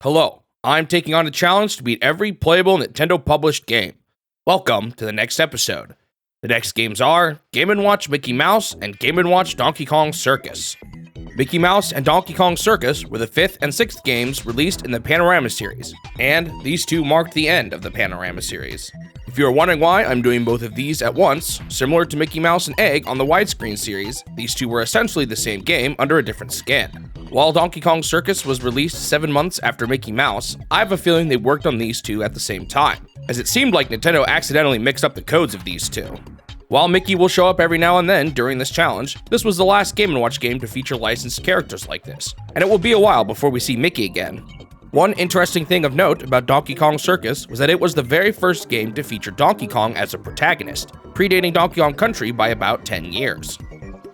Hello, I'm taking on a challenge to beat every playable Nintendo published game. Welcome to the next episode. The next games are Game & Watch Mickey Mouse and Game & Watch Donkey Kong Circus. Mickey Mouse and Donkey Kong Circus were the 5th and 6th games released in the Panorama series, and these two marked the end of the Panorama series. If you are wondering why I'm doing both of these at once, similar to Mickey Mouse and Egg on the widescreen series, these two were essentially the same game under a different skin. While Donkey Kong Circus was released 7 months after Mickey Mouse, I have a feeling they worked on these two at the same time, as it seemed like Nintendo accidentally mixed up the codes of these two. While Mickey will show up every now and then during this challenge, this was the last Game & Watch game to feature licensed characters like this, and it will be a while before we see Mickey again. One interesting thing of note about Donkey Kong Circus was that it was the very first game to feature Donkey Kong as a protagonist, predating Donkey Kong Country by about 10 years.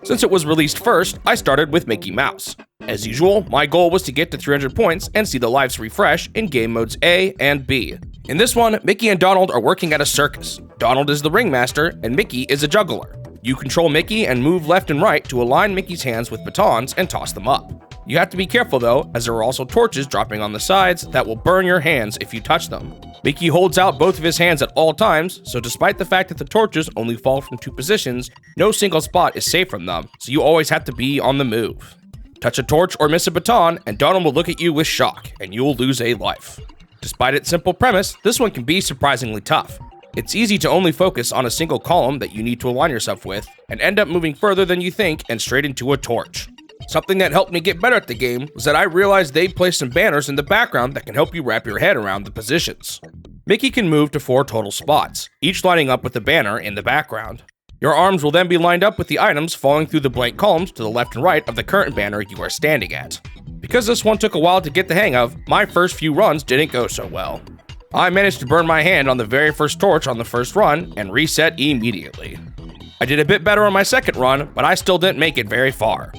Since it was released first, I started with Mickey Mouse. As usual, my goal was to get to 300 points and see the lives refresh in game modes A and B. In this one, Mickey and Donald are working at a circus. Donald is the ringmaster, and Mickey is a juggler. You control Mickey and move left and right to align Mickey's hands with batons and toss them up. You have to be careful though, as there are also torches dropping on the sides that will burn your hands if you touch them. Mickey holds out both of his hands at all times, so despite the fact that the torches only fall from 2 positions, no single spot is safe from them, so you always have to be on the move. Touch a torch or miss a baton, and Donald will look at you with shock, and you will lose a life. Despite its simple premise, this one can be surprisingly tough. It's easy to only focus on a single column that you need to align yourself with, and end up moving further than you think and straight into a torch. Something that helped me get better at the game was that I realized they'd placed some banners in the background that can help you wrap your head around the positions. Mickey can move to 4 total spots, each lining up with the banner in the background. Your arms will then be lined up with the items falling through the blank columns to the left and right of the current banner you are standing at. Because this one took a while to get the hang of, my first few runs didn't go so well. I managed to burn my hand on the very first torch on the first run and reset immediately. I did a bit better on my second run, but I still didn't make it very far.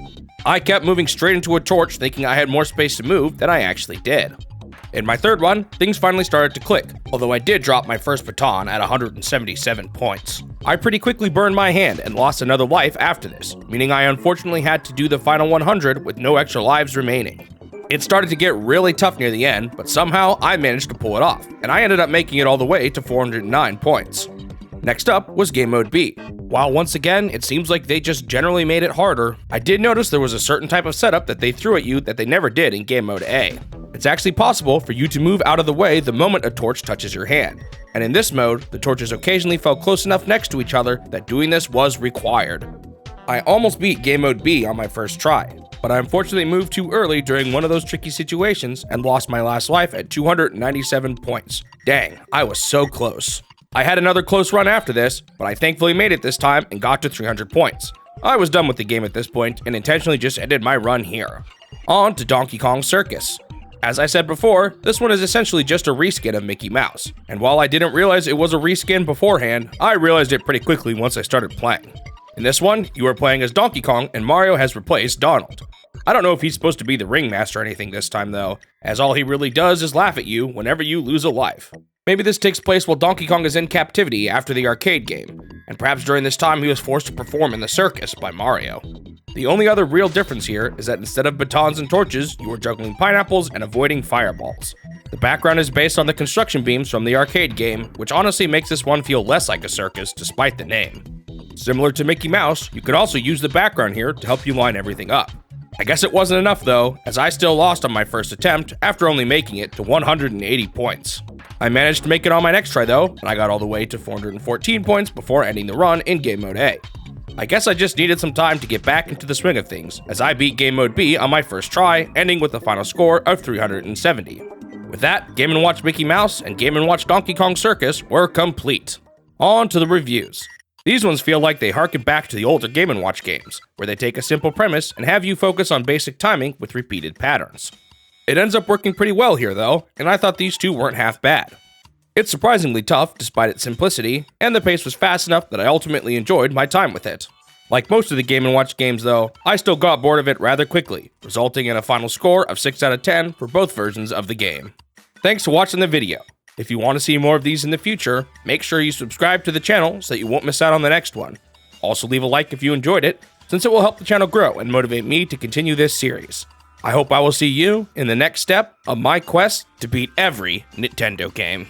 I kept moving straight into a torch thinking I had more space to move than I actually did. In my third run, things finally started to click, although I did drop my first baton at 177 points. I pretty quickly burned my hand and lost another life after this, meaning I unfortunately had to do the final 100 with no extra lives remaining. It started to get really tough near the end, but somehow I managed to pull it off, and I ended up making it all the way to 409 points. Next up was Game Mode B. While once again, it seems like they just generally made it harder, I did notice there was a certain type of setup that they threw at you that they never did in Game Mode A. It's actually possible for you to move out of the way the moment a torch touches your hand, and in this mode, the torches occasionally fell close enough next to each other that doing this was required. I almost beat Game Mode B on my first try, but I unfortunately moved too early during one of those tricky situations and lost my last life at 297 points. Dang, I was so close. I had another close run after this, but I thankfully made it this time and got to 300 points. I was done with the game at this point and intentionally just ended my run here. On to Donkey Kong Circus. As I said before, this one is essentially just a reskin of Mickey Mouse, and while I didn't realize it was a reskin beforehand, I realized it pretty quickly once I started playing. In this one, you are playing as Donkey Kong and Mario has replaced Donald. I don't know if he's supposed to be the ringmaster or anything this time though, as all he really does is laugh at you whenever you lose a life. Maybe this takes place while Donkey Kong is in captivity after the arcade game, and perhaps during this time he was forced to perform in the circus by Mario. The only other real difference here is that instead of batons and torches, you are juggling pineapples and avoiding fireballs. The background is based on the construction beams from the arcade game, which honestly makes this one feel less like a circus despite the name. Similar to Mickey Mouse, you could also use the background here to help you line everything up. I guess it wasn't enough though, as I still lost on my first attempt after only making it to 180 points. I managed to make it on my next try though, and I got all the way to 414 points before ending the run in Game Mode A. I guess I just needed some time to get back into the swing of things, as I beat Game Mode B on my first try, ending with a final score of 370. With that, Game & Watch Mickey Mouse and Game & Watch Donkey Kong Circus were complete. On to the reviews. These ones feel like they harken back to the older Game & Watch games, where they take a simple premise and have you focus on basic timing with repeated patterns. It ends up working pretty well here though, and I thought these two weren't half bad. It's surprisingly tough despite its simplicity, and the pace was fast enough that I ultimately enjoyed my time with it. Like most of the Game & Watch games though, I still got bored of it rather quickly, resulting in a final score of 6 out of 10 for both versions of the game. Thanks for watching the video. If you want to see more of these in the future, make sure you subscribe to the channel so that you won't miss out on the next one. Also leave a like if you enjoyed it, since it will help the channel grow and motivate me to continue this series. I hope I will see you in the next step of my quest to beat every Nintendo game.